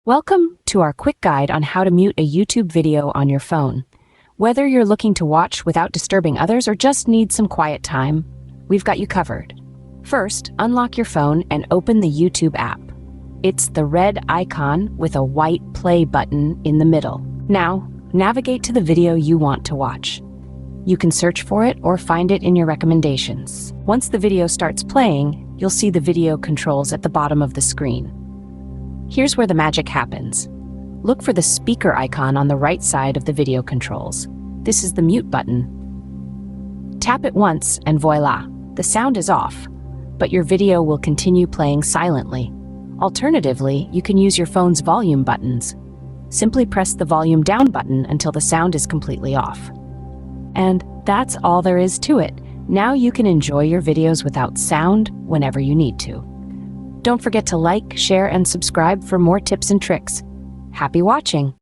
Welcome to our quick guide on how to mute a YouTube video on your phone. Whether you're looking to watch without disturbing others or just need some quiet time, we've got you covered. First, unlock your phone and open the YouTube app. It's the red icon with a white play button in the middle. Now, navigate to the video you want to watch. You can search for it or find it in your recommendations. Once the video starts playing, you'll see the video controls at the bottom of the screen. Here's where the magic happens. Look for the speaker icon on the right side of the video controls. This is the mute button. Tap it once and voila, the sound is off, but your video will continue playing silently. Alternatively, you can use your phone's volume buttons. Simply press the volume down button until the sound is completely off. And that's all there is to it. Now you can enjoy your videos without sound whenever you need to. Don't forget to like, share, and subscribe for more tips and tricks. Happy watching!